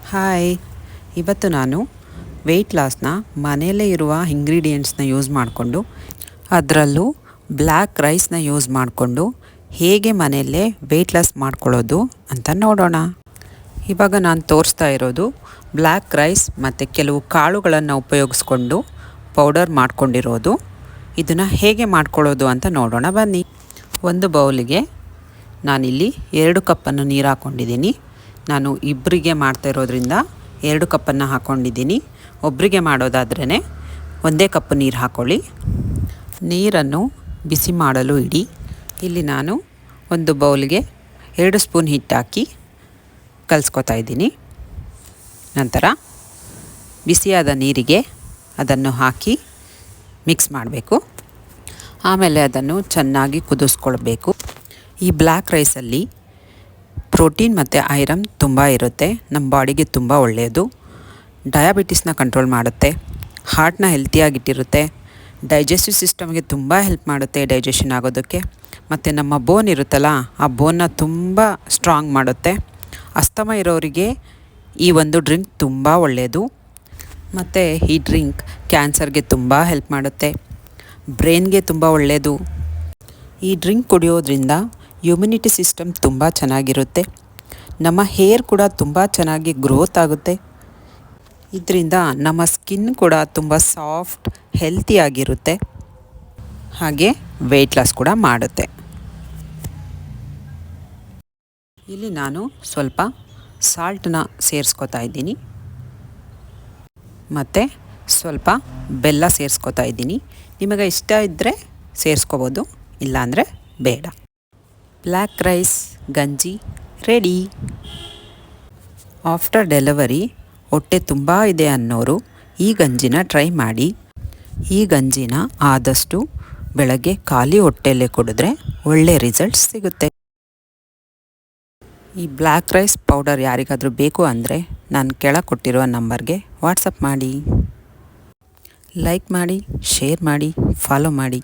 Hi, ಇವತ್ತು ನಾನು weight ಲಾಸ್ನ ಮನೆಯಲ್ಲೇ ಇರುವ ಇಂಗ್ರೀಡಿಯೆಂಟ್ಸ್ನ ಯೂಸ್ ಮಾಡಿಕೊಂಡು ಅದರಲ್ಲೂ ಬ್ಲ್ಯಾಕ್ ರೈಸ್ನ ಯೂಸ್ ಮಾಡಿಕೊಂಡು ಹೇಗೆ ಮನೆಯಲ್ಲೇ ವೆಯ್ಟ್ ಲಾಸ್ ಮಾಡ್ಕೊಳ್ಳೋದು ಅಂತ ನೋಡೋಣ. ಇವಾಗ ನಾನು ತೋರಿಸ್ತಾ ಇರೋದು ಬ್ಲ್ಯಾಕ್ ರೈಸ್ ಮತ್ತು ಕೆಲವು ಕಾಳುಗಳನ್ನು ಉಪಯೋಗಿಸ್ಕೊಂಡು ಪೌಡರ್ ಮಾಡ್ಕೊಂಡಿರೋದು. ಇದನ್ನು ಹೇಗೆ ಮಾಡ್ಕೊಳ್ಳೋದು ಅಂತ ನೋಡೋಣ ಬನ್ನಿ. ಒಂದು ಬೌಲಿಗೆ ನಾನಿಲ್ಲಿ 2 ಕಪ್ಪನ್ನು ನೀರು ಹಾಕ್ಕೊಂಡಿದ್ದೀನಿ. ನಾನು ಇಬ್ಬರಿಗೆ ಮಾಡ್ತಾ ಇರೋದ್ರಿಂದ 2 ಕಪ್ಪನ್ನು ಹಾಕ್ಕೊಂಡಿದ್ದೀನಿ. ಒಬ್ಬರಿಗೆ ಮಾಡೋದಾದ್ರೇ 1 ಕಪ್ ನೀರು ಹಾಕ್ಕೊಳ್ಳಿ. ನೀರನ್ನು ಬಿಸಿ ಮಾಡಲು ಇಡಿ. ಇಲ್ಲಿ ನಾನು ಒಂದು ಬೌಲ್ಗೆ 2 ಸ್ಪೂನ್ ಹಿಟ್ಟು ಹಾಕಿ ಕಲಿಸ್ಕೊತಾ ಇದ್ದೀನಿ. ನಂತರ ಬಿಸಿಯಾದ ನೀರಿಗೆ ಅದನ್ನು ಹಾಕಿ ಮಿಕ್ಸ್ ಮಾಡಬೇಕು. ಆಮೇಲೆ ಅದನ್ನು ಚೆನ್ನಾಗಿ ಕುದಿಸ್ಕೊಳ್ಬೇಕು. ಈ ಬ್ಲ್ಯಾಕ್ ರೈಸಲ್ಲಿ ಪ್ರೋಟೀನ್ ಮತ್ತು ಐರನ್ ತುಂಬ ಇರುತ್ತೆ. ನಮ್ಮ ಬಾಡಿಗೆ ತುಂಬ ಒಳ್ಳೆಯದು. ಡಯಾಬಿಟಿಸ್ನ ಕಂಟ್ರೋಲ್ ಮಾಡುತ್ತೆ, ಹಾರ್ಟ್ನ ಹೆಲ್ತಿಯಾಗಿಟ್ಟಿರುತ್ತೆ, ಡೈಜೆಸ್ಟಿವ್ ಸಿಸ್ಟಮ್ಗೆ ತುಂಬ ಹೆಲ್ಪ್ ಮಾಡುತ್ತೆ ಡೈಜೆಷನ್ ಆಗೋದಕ್ಕೆ. ಮತ್ತು ನಮ್ಮ ಬೋನ್ ಇರುತ್ತಲ್ಲ, ಆ ಬೋನ್ನ ತುಂಬ ಸ್ಟ್ರಾಂಗ್ ಮಾಡುತ್ತೆ. ಅಸ್ತಮ ಇರೋರಿಗೆ ಈ ಒಂದು ಡ್ರಿಂಕ್ ತುಂಬ ಒಳ್ಳೆಯದು. ಮತ್ತು ಈ ಡ್ರಿಂಕ್ ಕ್ಯಾನ್ಸರ್ಗೆ ತುಂಬ ಹೆಲ್ಪ್ ಮಾಡುತ್ತೆ, ಬ್ರೈನ್ಗೆ ತುಂಬ ಒಳ್ಳೆಯದು. ಈ ಡ್ರಿಂಕ್ ಕುಡಿಯೋದ್ರಿಂದ ಇಮ್ಯುನಿಟಿ ಸಿಸ್ಟಮ್ ತುಂಬ ಚೆನ್ನಾಗಿರುತ್ತೆ. ನಮ್ಮ ಹೇರ್ ಕೂಡ ತುಂಬ ಚೆನ್ನಾಗಿ ಗ್ರೋತ್ ಆಗುತ್ತೆ. ಇದರಿಂದ ನಮ್ಮ ಸ್ಕಿನ್ ಕೂಡ ತುಂಬ ಸಾಫ್ಟ್ ಹೆಲ್ತಿಯಾಗಿರುತ್ತೆ. ಹಾಗೆ ವೆಯ್ಟ್ ಲಾಸ್ ಕೂಡ ಮಾಡುತ್ತೆ. ಇಲ್ಲಿ ನಾನು ಸ್ವಲ್ಪ ಸಾಲ್ಟನ್ನ ಸೇರಿಸ್ಕೊತಾ ಇದ್ದೀನಿ ಮತ್ತು ಸ್ವಲ್ಪ ಬೆಲ್ಲ ಸೇರಿಸ್ಕೊತಾ ಇದ್ದೀನಿ. ನಿಮಗೆ ಇಷ್ಟ ಇದ್ದರೆ ಸೇರಿಸ್ಕೋಬೋದು, ಇಲ್ಲಾಂದರೆ ಬೇಡ. ಬ್ಲ್ಯಾಕ್ ರೈಸ್ ಗಂಜಿ ರೆಡಿ. ಆಫ್ಟರ್ ಡೆಲಿವರಿ ಹೊಟ್ಟೆ ತುಂಬ ಇದೆ ಅನ್ನೋರು ಈ ಗಂಜಿನ ಟ್ರೈ ಮಾಡಿ. ಈ ಗಂಜಿನ ಆದಷ್ಟು ಬೆಳಗ್ಗೆ ಖಾಲಿ ಹೊಟ್ಟೆಯಲ್ಲೇ ಕುಡಿದ್ರೆ ಒಳ್ಳೆ ರಿಸಲ್ಟ್ಸ್ ಸಿಗುತ್ತೆ. ಈ ಬ್ಲ್ಯಾಕ್ ರೈಸ್ ಪೌಡರ್ ಯಾರಿಗಾದರೂ ಬೇಕು ಅಂದರೆ ನಾನು ಕೆಳಗೆ ಕೊಟ್ಟಿರುವ ನಂಬರ್ಗೆ ವಾಟ್ಸಪ್ ಮಾಡಿ. ಲೈಕ್ ಮಾಡಿ, ಶೇರ್ ಮಾಡಿ, ಫಾಲೋ ಮಾಡಿ.